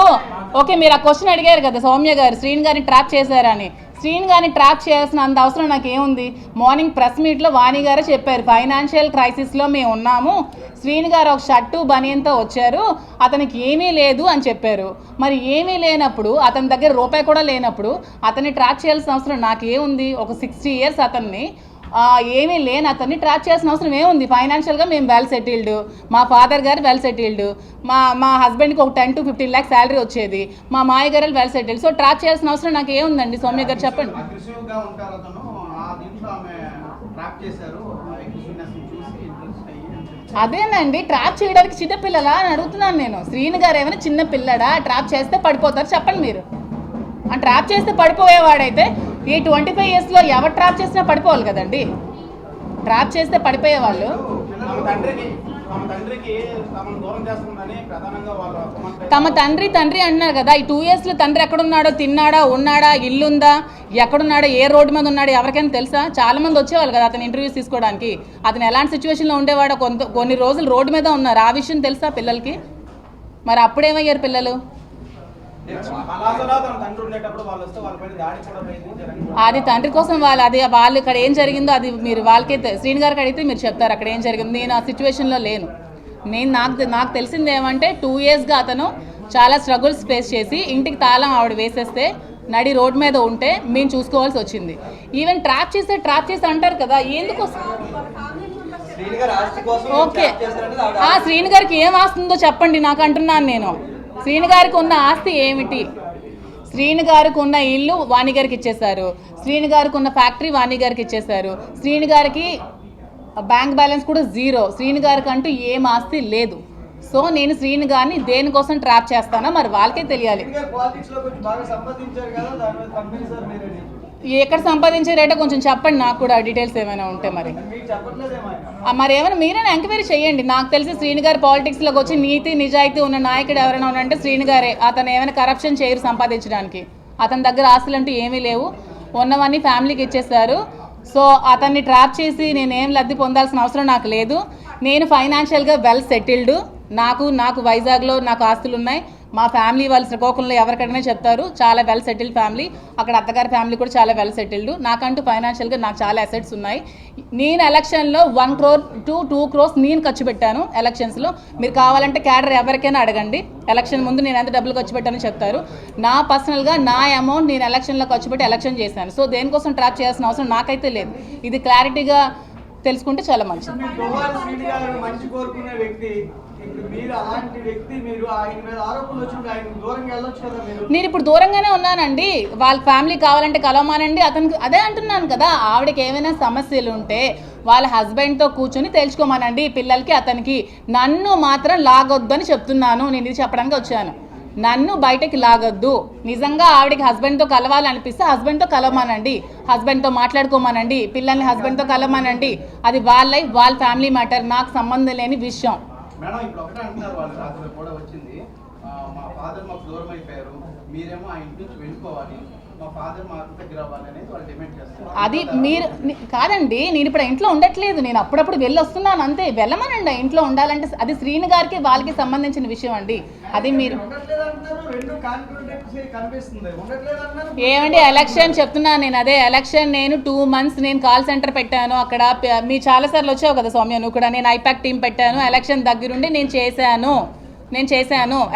ఓకే, మీరు ఆ క్వశ్చన్ అడిగారు కదా సౌమ్య గారు, శ్రీని గారిని ట్రాప్ చేశారని. శ్రీని గారిని ట్రాప్ చేయాల్సిన అంత అవసరం నాకేముంది? మార్నింగ్ ప్రెస్ మీట్లో వాణి గారే చెప్పారు, ఫైనాన్షియల్ క్రైసిస్లో మేము ఉన్నాము, శ్రీని గారు ఒక షర్టు బనియన్తో వచ్చారు, అతనికి ఏమీ లేదు అని చెప్పారు. మరి ఏమీ లేనప్పుడు, అతని దగ్గర రూపాయి కూడా లేనప్పుడు అతన్ని ట్రాప్ చేయాల్సిన అవసరం నాకేముంది? ఒక 60 years అతన్ని ఏమీ లేని అతన్ని ట్రాప్ చేయాల్సిన అవసరం ఏముంది? ఫైనాన్షియల్గా మేము వెల్ సెటిల్డ్, మా ఫాదర్ గారు వెల్ సెటిల్డ్, మా హస్బెండ్కి ఒక 10 to 15 lakhs శాలరీ వచ్చేది, మా మాయ గారు వెల్ సెటిల్డ్. సో ట్రాప్ చేయాల్సిన అవసరం నాకు ఏముందండి? సౌమ్య గారు చెప్పండి. అగ్రెసివ్గా ఉంటారు అతను, ఆ దీంట్లో ఆమె ట్రాప్ చేశారు, ఆ అగ్రెసివ్నెస్ చూసి ఇంట్రెస్ట్ అయ్యి. అదేనండి, ట్రాప్ చేయడానికి చిన్నపిల్లలా అని అడుగుతున్నాను నేను. శ్రీని గారు ఏమైనా చిన్న పిల్లడా? ట్రాప్ చేస్తే పడిపోతారు చెప్పండి మీరు. ఆ ట్రాప్ చేస్తే పడిపోయేవాడైతే ఈ 25 yearsలో ఎవరు ట్రాప్ చేసినా పడిపోవాలి కదండి. ట్రాప్ చేస్తే పడిపోయేవాళ్ళు. తమ తండ్రి అంటున్నారు కదా, ఈ 2 yearsలో తండ్రి ఎక్కడున్నాడో, తిన్నాడా, ఉన్నాడా, ఇల్లుందా, ఎక్కడున్నాడో, ఏ రోడ్డు మీద ఉన్నాడో ఎవరికైనా తెలుసా? చాలా మంది వచ్చేవాళ్ళు కదా అతను ఇంటర్వ్యూస్ తీసుకోవడానికి. అతను ఎలాంటి సిచ్యువేషన్లో ఉండేవాడో, కొన్ని రోజులు రోడ్డు మీద ఉన్నారు, ఆ విషయం తెలుసా పిల్లలకి? మరి అప్పుడేమయ్యారు పిల్లలు? అది తండ్రి కోసం వాళ్ళు ఇక్కడ ఏం జరిగిందో అది మీరు వాళ్ళకైతే శ్రీని గారికి అడిగితే మీరు చెప్తారు అక్కడ ఏం జరిగింది. నేను ఆ సిచ్యువేషన్లో లేను. నాకు తెలిసింది ఏమంటే 2 yearsగా అతను చాలా స్ట్రగుల్స్ ఫేస్ చేసి ఇంటికి తాళం ఆవిడ వేసేస్తే నడి రోడ్డు మీద ఉంటే మేము చూసుకోవాల్సి వచ్చింది. ఈవెన్ ట్రాప్ చేస్తే అంటారు కదా, ఎందుకు? ఓకే, ఆ శ్రీని గారికి ఏం ఆస్తుందో చెప్పండి నాకు అంటున్నాను నేను. శ్రీని గారికి ఉన్న ఆస్తి ఏమిటి? శ్రీని గారికి ఉన్న ఇల్లు వాణి గారికి ఇచ్చేశారు, శ్రీని గారికి ఉన్న ఫ్యాక్టరీ వాణి గారికి ఇచ్చేశారు, శ్రీని గారికి బ్యాంక్ బ్యాలెన్స్ కూడా 0. శ్రీని గారికి అంటూ ఏం ఆస్తి లేదు. సో నేను శ్రీని గారిని దేనికోసం ట్రాప్ చేస్తానో మరి వాళ్ళకే తెలియాలి. ఎక్కడ సంపాదించారేటో కొంచెం చెప్పండి నాకు కూడా, డీటెయిల్స్ ఏమైనా ఉంటే. మరి ఏమైనా మీరైనా ఎంక్వైరీ చేయండి. నాకు తెలిసి శ్రీని గారు పాలిటిక్స్లోకి వచ్చి నీతి నిజాయితీ ఉన్న నాయకుడు ఎవరైనా ఉన్నారంటే శ్రీని గారే. అతను ఏమైనా కరప్షన్ చేయరు సంపాదించడానికి. అతని దగ్గర ఆస్తులు అంటూ ఏమీ లేవు, ఉన్నవన్నీ ఫ్యామిలీకి ఇచ్చేస్తారు. సో అతన్ని ట్రాప్ చేసి నేనేం లబ్ధి పొందాల్సిన అవసరం నాకు లేదు. నేను ఫైనాన్షియల్గా వెల్ సెటిల్డ్. నాకు వైజాగ్లో నాకు ఆస్తులు ఉన్నాయి. మా ఫ్యామిలీ వాళ్ళు శ్రీకాకుళంలో ఎవరికైనా చెప్తారు చాలా వెల్ సెటిల్డ్ ఫ్యామిలీ. అక్కడ అత్తగారి ఫ్యామిలీ కూడా చాలా వెల్ సెటిల్డ్. నాకంటూ ఫైనాన్షియల్గా నాకు చాలా అసెట్స్ ఉన్నాయి. నేను ఎలక్షన్లో 1 crore to 2 crores నేను ఖర్చు పెట్టాను ఎలక్షన్స్లో. మీరు కావాలంటే క్యాడర్ ఎవరికైనా అడగండి, ఎలక్షన్ ముందు నేను ఎంత డబ్బులు ఖర్చు పెట్టానో చెప్తారు. నా పర్సనల్గా నా అమౌంట్ నేను ఎలక్షన్లో ఖర్చు పెట్టి ఎలక్షన్ చేశాను. సో దేనికోసం ట్రాప్ చేయాల్సిన అవసరం నాకైతే లేదు. ఇది క్లారిటీగా తెలుసుకుంటే చాలా మంచిది. నేను ఇప్పుడు దూరంగానే ఉన్నానండి. వాళ్ళ ఫ్యామిలీ కావాలంటే కలవమానండి. అతనికి అదే అంటున్నాను కదా, ఆవిడకి ఏమైనా సమస్యలు ఉంటే వాళ్ళ హస్బెండ్తో కూర్చొని తెలుసుకోమానండి, పిల్లలకి అతనికి. నన్ను మాత్రం లాగొద్దు అని చెప్తున్నాను. నేను ఇది చెప్పడానికి వచ్చాను. నన్ను బయటకి లాగొద్దు. నిజంగా ఆవిడకి హస్బెండ్తో కలవాలనిపిస్తే హస్బెండ్తో కలవమానండి, హస్బెండ్తో మాట్లాడుకోమానండి, పిల్లల్ని హస్బెండ్తో కలవమానండి. అది వాళ్ళ లైఫ్, వాళ్ళ ఫ్యామిలీ మ్యాటర్, నాకు సంబంధం లేని విషయం. మేడం ఇప్పుడు ఒకటే అంటున్నారు, వాళ్ళు రాత్రి కూడా వచ్చింది, మా ఫాదర్ మాకు దూరం అయిపోయారు, మీరేమో ఆ ఇంటి నుంచి వెళ్ళిపోవాలి, మా ఫాదర్ మా దగ్గర అవ్వాలి అనేది వాళ్ళు డిమాండ్ చేస్తారు. అది మీరు కాదండి, నేను ఇప్పుడు ఇంట్లో ఉండట్లేదు, నేను అప్పుడప్పుడు వెళ్ళి వస్తున్నాను అంతే. వెళ్ళమనండి ఇంట్లో ఉండాలంటే. అది శ్రీని గారికి వాళ్ళకి సంబంధించిన విషయం అండి. అది మీరు ఏమండి ఎలక్షన్ చెప్తున్నాను నేను. అదే ఎలక్షన్ నేను 2 months నేను కాల్ సెంటర్ పెట్టాను అక్కడ. మీ చాలాసార్లు వచ్చావు కదా సౌమ్య, నువ్వు కూడా. నేను ఐపాక్ టీం పెట్టాను. ఎలక్షన్ దగ్గరుండి నేను చేశాను.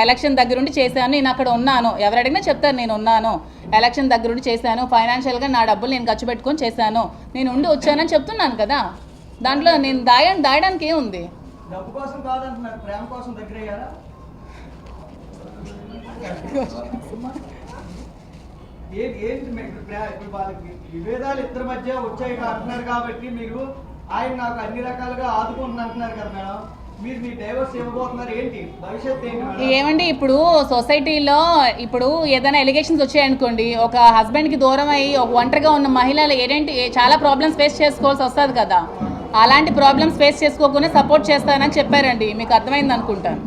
ఎలక్షన్ దగ్గరుండి చేశాను. నేను అక్కడ ఉన్నాను. ఎవరు అడిగినా చెప్తారు నేను ఉన్నాను. ఎలక్షన్ దగ్గరుండి చేశాను. ఫైనాన్షియల్గా నా డబ్బులు నేను ఖర్చు పెట్టుకొని చేశాను. నేను ఉండి వచ్చానని చెప్తున్నాను కదా. దాంట్లో నేను దాయడానికి ఏముంది? విభేదాలు ఇద్దరి మధ్య వచ్చాయి అంటున్నారు కాబట్టి మీరు ఆయన నాకు అన్ని రకాలుగా ఆదుకుంటున్నారు అంటున్నారు కదా మేడం. మీరు మీ డైవర్స్ ఇవ్వబోతున్నారు ఏంటి? భవిష్యత్తు ఏంటి? ఏమండి ఇప్పుడు సొసైటీలో ఇప్పుడు ఏదైనా ఎలిగేషన్స్ వచ్చాయనుకోండి, ఒక హస్బెండ్కి దూరం అయ్యి ఒక ఒంటరిగా ఉన్న మహిళలు చాలా ప్రాబ్లమ్స్ ఫేస్ చేసుకోవాల్సి వస్తుంది కదా. అలాంటి ప్రాబ్లమ్స్ ఫేస్ చేసుకోకుండా సపోర్ట్ చేస్తానని చెప్పారండి. మీకు అర్థమైంది అనుకుంటాను.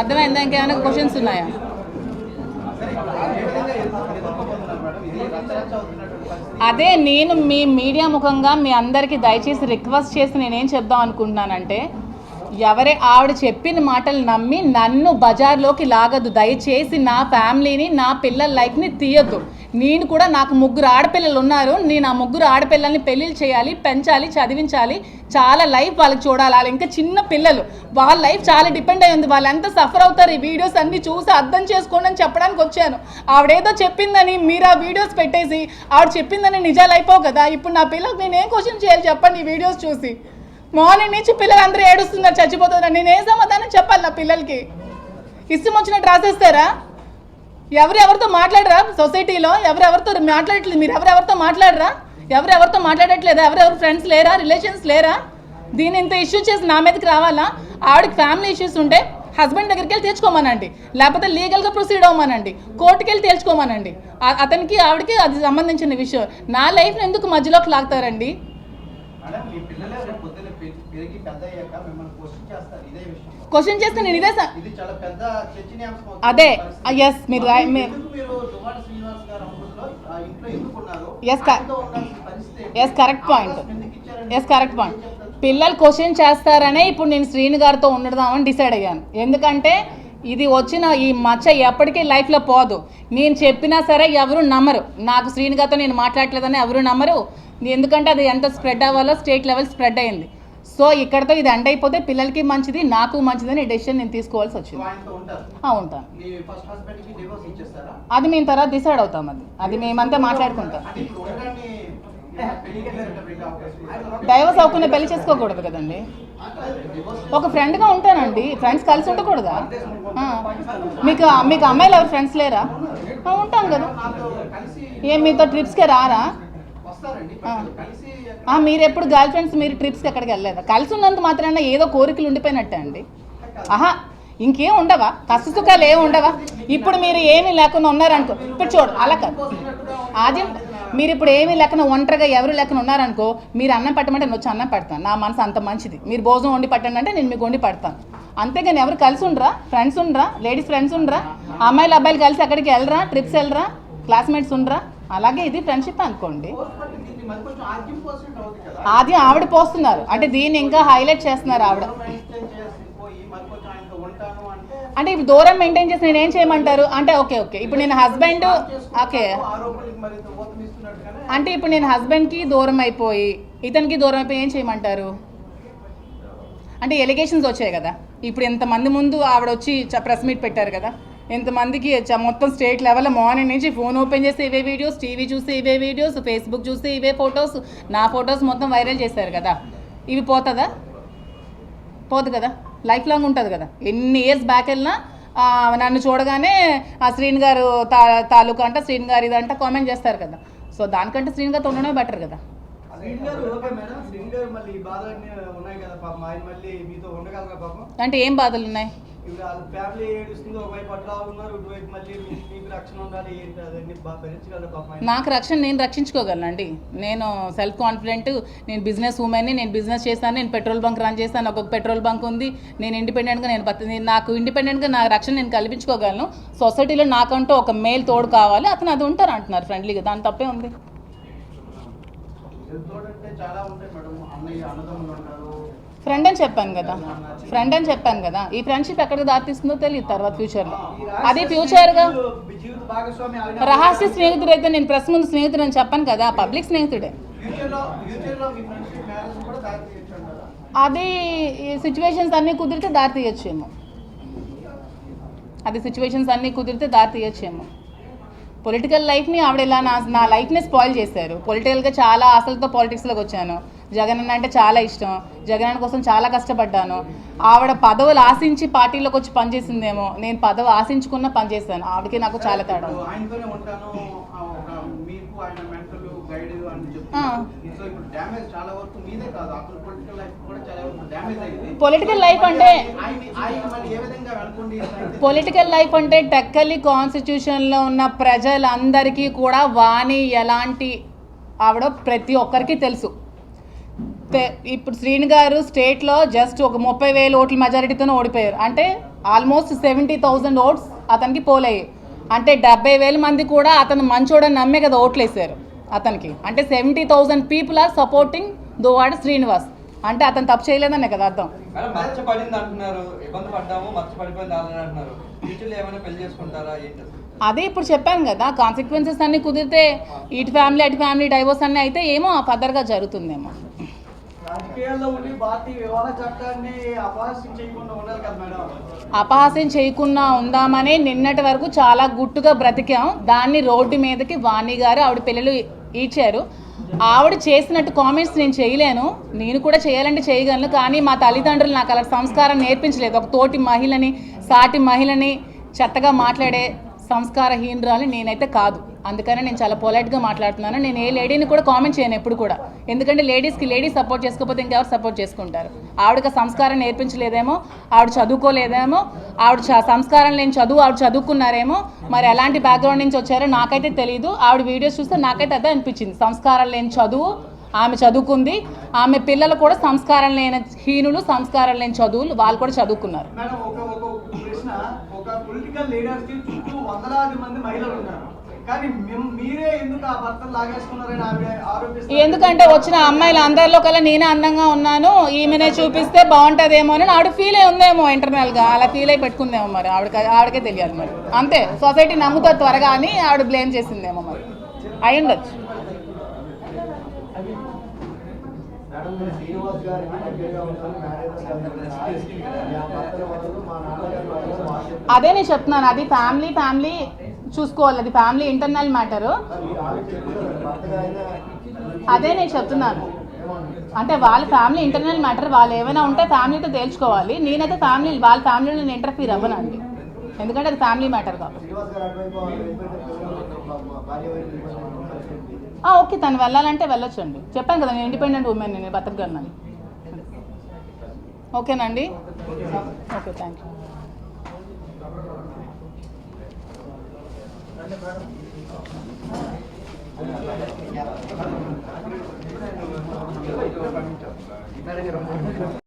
అర్థమైందా? ఇంకేమైనా క్వశ్చన్స్ ఉన్నాయా? అదే నేను మీ మీడియా ముఖంగా మీ అందరికీ దయచేసి రిక్వెస్ట్ చేసి నేనేం చెప్దాం అనుకుంటున్నానంటే, ఆవిడ చెప్పిన మాటలు నమ్మి నన్ను బజార్లోకి లాగద్దు. దయచేసి నా ఫ్యామిలీని, నా పిల్లల లైఫ్ని తీయొద్దు. నేను కూడా, నాకు 3 ఆడపిల్లలు ఉన్నారు. నేను ఆ 3 ఆడపిల్లల్ని పెళ్ళిళ్ళు చేయాలి, పెంచాలి, చదివించాలి, చాలా లైఫ్ వాళ్ళకి చూడాలి. వాళ్ళు ఇంకా చిన్న పిల్లలు, వాళ్ళ లైఫ్ చాలా డిపెండ్ అయి ఉంది. వాళ్ళు ఎంత సఫర్ అవుతారు ఈ వీడియోస్ అన్నీ చూసి అర్థం చేసుకోండి అని చెప్పడానికి వచ్చాను. ఆవిడేదో చెప్పిందని మీరు ఆ వీడియోస్ పెట్టేసి ఆవిడ చెప్పిందని నిజాలు అయిపోవు కదా. ఇప్పుడు నా పిల్లలకు నేను ఏం క్వశ్చన్ చేయాలి చెప్పండి ఈ వీడియోస్ చూసి? మార్నింగ్ నుంచి పిల్లలు అందరూ ఏడుస్తున్నారు, చచ్చిపోతున్నారు. నేను ఏ సమాధానం చెప్పాలి నా పిల్లలకి? ఇష్టం వచ్చినట్టు రాసేస్తారా? ఎవరెవరితో మాట్లాడరా సొసైటీలో? ఎవరెవరితో మాట్లాడట్లేదు? మీరు ఎవరెవరితో మాట్లాడరా? ఎవరెవరితో మాట్లాడట్లేదా? ఎవరెవరు ఫ్రెండ్స్ లేరా? రిలేషన్స్ లేరా? దీన్ని ఇంత ఇష్యూ చేసి నా మీదకి రావాలా? ఆవిడకి ఫ్యామిలీ ఇష్యూస్ ఉంటే హస్బెండ్ దగ్గరికి వెళ్ళి తెచ్చుకోమనండి, లేకపోతే లీగల్గా ప్రొసీడ్ అవ్వమనండి, కోర్టుకి వెళ్ళి తేల్చుకోమనండి. అతనికి ఆవిడకి అది సంబంధించిన విషయం. నా లైఫ్ని ఎందుకు మధ్యలోకి లాగుతారండి? మేడం, మీ పిల్లలే రేపు పొద్దున్న పెరిగి పెద్ద అయ్యాక మిమ్మల్ని క్వశ్చన్ చేస్తారు ఇదే విషయం. క్వశ్చన్ చేస్తే నేను ఇదే ఇది చాలా పెద్ద చర్చనీయాంశం అవుతుంది. అదే ఎస్ మీరు ఎందుకు మీరు దువ్వాడ శ్రీనివాస్ గారు అంకుల్లో ఇంట్లో ఎందుకు ఉన్నారు? ఆయనతో ఉండాల్సిన పరిస్థితి ఎస్ కరెక్ట్ పాయింట్. ఎందుకు ఇచ్చారండి? Yes correct point. పిల్లలు క్వశ్చన్ చేస్తారనే ఇప్పుడు నేను శ్రీను గారితో ఉండదామని డిసైడ్ అయ్యాను. ఎందుకంటే ఇది వచ్చిన ఈ మచ్చ ఎప్పటికీ లైఫ్లో పోదు. నేను చెప్పినా సరే ఎవరు నమ్మరు. నాకు శ్రీను గారితో నేను మాట్లాడలేదని ఎవరు నమ్మరు. ఎందుకంటే అది ఎంత స్ప్రెడ్ అవ్వాలో స్టేట్ లెవెల్ స్ప్రెడ్ అయింది. సో ఇక్కడతో ఇది ఎండ్ అయిపోతే పిల్లలకి మంచిది, నాకు మంచిదని డెసిషన్ నేను తీసుకోవాల్సి వచ్చింది. ఉంటాను. అది మేము తర్వాత డిసైడ్ అవుతాం. అది మేమంతా మాట్లాడుకుంటాం. డైవర్స్ అవ్వకుండా పెళ్లి చేసుకోకూడదు కదండి. ఒక ఫ్రెండ్గా ఉంటానండి. ఫ్రెండ్స్ కలిసి ఉండకూడదా? మీకు అమ్మాయిలు ఎవరు ఫ్రెండ్స్ లేరా? ఉంటాం కదా. మీతో ట్రిప్స్కే రారా? మీరు ఎప్పుడు గర్ల్ ఫ్రెండ్స్ మీరు ట్రిప్స్కి ఎక్కడికి వెళ్ళలేదా? కలిసి ఉన్నంత మాత్రాన ఏదో కోరికలు ఉండిపోయినట్టే అండి. ఇంకేం ఉండవా? కష్ట సుఖాలు ఏమి ఉండవా? ఇప్పుడు మీరు ఏమీ లేకుండా ఉన్నారనుకో, ఇప్పుడు చూడు అలా కాదు. ఆద్యం మీరు ఇప్పుడు ఏమీ లేకుండా ఒంటరిగా ఎవరు లేకుండా ఉన్నారనుకో, మీరు అన్నం పెట్టమంటే నేను వచ్చి అన్నం పెడతాను. నా మనసు అంత మంచిది. మీరు భోజనం వండి పెట్టండి అంటే నేను మీకు వండి పెడతాను. అంతేగాని ఎవరు కలిసి ఉండరా? ఫ్రెండ్స్ ఉండరా? లేడీస్ ఫ్రెండ్స్ ఉండరా? అమ్మాయిలు అబ్బాయిలు కలిసి ఎక్కడికి వెళ్ళరా? ట్రిప్స్ వెళ్ళరా? క్లాస్మేట్స్ ఉండరా? అలాగే ఇది ఫ్రెండ్షిప్ అనుకోండి. ఆద్యం ఆవిడ పోస్తున్నారు అంటే దీన్ని ఇంకా హైలైట్ చేస్తున్నారు ఆవిడ. అంటే ఇప్పుడు దూరం మెయింటైన్ చేసి నేను ఏం చేయమంటారు అంటే ఓకే ఇప్పుడు నేను హస్బెండ్ అంటే ఇప్పుడు నేను హస్బెండ్కి దూరం అయిపోయి ఇతనికి దూరం అయిపోయి ఏం చేయమంటారు? అంటే ఎలిగేషన్స్ వచ్చాయి కదా. ఇప్పుడు ఎంతమంది ముందు ఆవిడ వచ్చి ప్రెస్ మీట్ పెట్టారు కదా. ఎంతమందికి మొత్తం స్టేట్ లెవెల్లో మార్నింగ్ నుంచి ఫోన్ ఓపెన్ చేసి ఇవే వీడియోస్, టీవీ చూసి ఇవే వీడియోస్, ఫేస్బుక్ చూసి ఇవే ఫొటోస్, నా ఫొటోస్ మొత్తం వైరల్ చేశారు కదా. ఇవి పోతుందా? పోదు కదా. లైఫ్ లాంగ్ ఉంటుంది కదా. ఎన్ని ఇయర్స్ బ్యాక్ వెళ్ళినా నన్ను చూడగానే ఆ శ్రీను గారు తాలూకా అంట, శ్రీను గారు ఇదంట కామెంట్ చేస్తారు కదా. సో దానికంటే శ్రీను గారితో ఉండడమే బెటర్ కదా. అంటే ఏం బాధలు ఉన్నాయి? నాకు రక్షణ నేను రక్షించుకోగలనండి. నేను సెల్ఫ్ కాన్ఫిడెంట్, నేను బిజినెస్ ఉమెన్ని, నేను బిజినెస్ చేస్తాను, నేను పెట్రోల్ బంక్ రన్ చేస్తాను, ఒక పెట్రోల్ బంక్ ఉంది, నేను ఇండిపెండెంట్గా నాకు ఇండిపెండెంట్గా నా రక్షణ నేను కల్పించుకోగలను. సొసైటీలో నాకంటూ ఒక మేల్ తోడు కావాలి, అతను అది ఉంటారు అంటున్నారు ఫ్రెండ్లీగా. దాని తప్పే ఉంది. ఫ్రెండ్ అని చెప్పాను కదా. ఈ ఫ్రెండ్షిప్ ఎక్కడికి దారి తీస్తుందో తెలియదు తర్వాత ఫ్యూచర్లో. అది ఫ్యూచర్గా రహస్య స్నేహితుడు అయితే నేను ప్రెస్ ముందు స్నేహితుడు అని చెప్పాను కదా, పబ్లిక్ స్నేహితుడే. అది సిచ్యువేషన్స్ అన్నీ కుదిరితే దారి తీయచ్చేమో. పొలిటికల్ లైఫ్ని ఆవిడ ఇలా నా లైఫ్ని స్పాయిల్ చేశారు. పొలిటికల్గా చాలా ఆశలతో పాలిటిక్స్లోకి వచ్చాను. జగన్ అన్న అంటే చాలా ఇష్టం. జగన్ అన్న కోసం చాలా కష్టపడ్డాను. ఆవిడ పదవులు ఆశించి పార్టీలోకి వచ్చి పనిచేసిందేమో, నేను పదవి ఆశించుకున్న పనిచేశాను. ఆవిడకి నాకు చాలా తేడా. పొలిటికల్ లైఫ్ అంటే టెక్కలి కాన్స్టిట్యూషన్లో ఉన్న ప్రజలందరికీ కూడా వాణి ఎలాంటి ఆవిడ ప్రతి ఒక్కరికి తెలుసు. ఇప్పుడు శ్రీను గారు స్టేట్లో జస్ట్ ఒక 30,000 ఓట్ల మెజారిటీతోనే ఓడిపోయారు. అంటే ఆల్మోస్ట్ 70,000 ఓట్స్ అతనికి పోలయ్యాయి. అంటే 70,000 మంది కూడా అతను మంచోడని నమ్మే కదా ఓట్లు వేసారు అతనికి. అంటే 70,000 people are supporting Duvvada Srinivas. అంటే అతను తప్పు చేయలేదనే కదా అర్థం. మేడం మర్చిపడింది అంటున్నారు, ఇబ్బంది పడ్డాము మర్చిపడిపోయింది ఆల్రెడీ అంటున్నారు. ఫ్యూచర్లో ఏమైనా పెళ్లి చేసుకుంటారా ఏంటి? అదే ఇప్పుడు చెప్పాను కదా, కాన్సిక్వెన్సెస్ అన్నీ కుదిరితే ఇటు ఫ్యామిలీ అటు ఫ్యామిలీ డైవోర్స్ అన్నీ అయితే ఏమో ఫర్దర్గా జరుగుతుందేమో. రాజకీయాల్లో ఉండి భారతీయ వివాహ చట్టాన్ని అపహాస్యం చేయకుండా ఉండాలి కదా మేడం. అపహాస్యం చేయకుండా ఉందామని నిన్నటి వరకు చాలా గుట్టుగా బ్రతికాం. దాన్ని రోడ్డు మీదకి వాణి గారు ఆవిడ పిల్లలు ఈడ్చారు. ఆవిడ చేసినట్టు కామెంట్స్ నేను చేయలేను, నేను కూడా చేయాలంటే చేయగలను. కానీ మా తల్లిదండ్రులు నాకు అలా సంస్కారం నేర్పించలేదు. ఒక తోటి మహిళని సాటి మహిళని చెత్తగా మాట్లాడే సంస్కారహీనరాలు నేనైతే కాదు. అందుకని నేను చాలా పొలైట్గా మాట్లాడుతున్నాను. నేను ఏ లేడీని కూడా కామెంట్ చేయను ఎప్పుడు కూడా. ఎందుకంటే లేడీస్ సపోర్ట్ చేసుకోకపోతే ఇంకెవరు సపోర్ట్ చేసుకుంటారు. ఆవిడకి సంస్కారం నేర్పించలేదేమో, ఆవిడ చదువుకోలేదేమో, ఆవిడ సంస్కారం లేని చదువు ఆవిడ చదువుకున్నారేమో. మరి ఎలాంటి బ్యాక్గ్రౌండ్ నుంచి వచ్చారో నాకైతే తెలియదు. ఆవిడ వీడియోస్ చూస్తే నాకైతే అదే అనిపించింది. సంస్కారం లేని చదువు ఆమె చదువుకుంది, ఆమె పిల్లలు కూడా సంస్కారం లేని హీనులు, సంస్కారం లేని చదువులు వాళ్ళు కూడా చదువుకున్నారు. మేడం ఒక ప్రశ్న, ఒక పొలిటికల్ లీడర్స్ కి చుట్టూ వందలాది మంది మహిళలు ఉన్నారు, కానీ మీరే ఎందుకు ఆ భర్తను లాగేసుకున్నారని ఆరోపిస్తారు. ఎందుకంటే వచ్చిన అమ్మాయిలు అందరిలో కల్లా నేనే అందంగా ఉన్నాను, ఈమెనే చూపిస్తే బాగుంటుందేమో అని ఆవిడ ఫీల్ అయి ఉందేమో, ఇంటర్నల్గా అలా ఫీల్ అయి పెట్టుకుందేమో. మరి ఆవిడకే తెలియాలి. మరి అంతే, సొసైటీ నమ్ముతారు త్వరగా అని ఆవిడ బ్లేమ్ చేసిందేమో. మరి అయి ఉండొచ్చు. అదే నేను చెప్తున్నాను, అది ఫ్యామిలీ చూసుకోవాలి, అది ఫ్యామిలీ ఇంటర్నల్ మ్యాటరు. అదే నేను చెప్తున్నాను, అంటే వాళ్ళ ఫ్యామిలీ ఇంటర్నల్ మ్యాటర్, వాళ్ళు ఏమైనా ఉంటే ఫ్యామిలీతో తేల్చుకోవాలి. నేనైతే వాళ్ళ ఫ్యామిలీలో నేను ఇంటర్ఫీర్ అవ్వనండి, ఎందుకంటే అది ఫ్యామిలీ మ్యాటర్ కాబట్టి. ఓకే, తను వెళ్ళాలంటే వెళ్ళొచ్చండి. చెప్పాను కదా, నేను ఇండిపెండెంట్ ఉమెన్, నేను బతకగలను. ఓకేనండి, ఓకే, థ్యాంక్ యూ.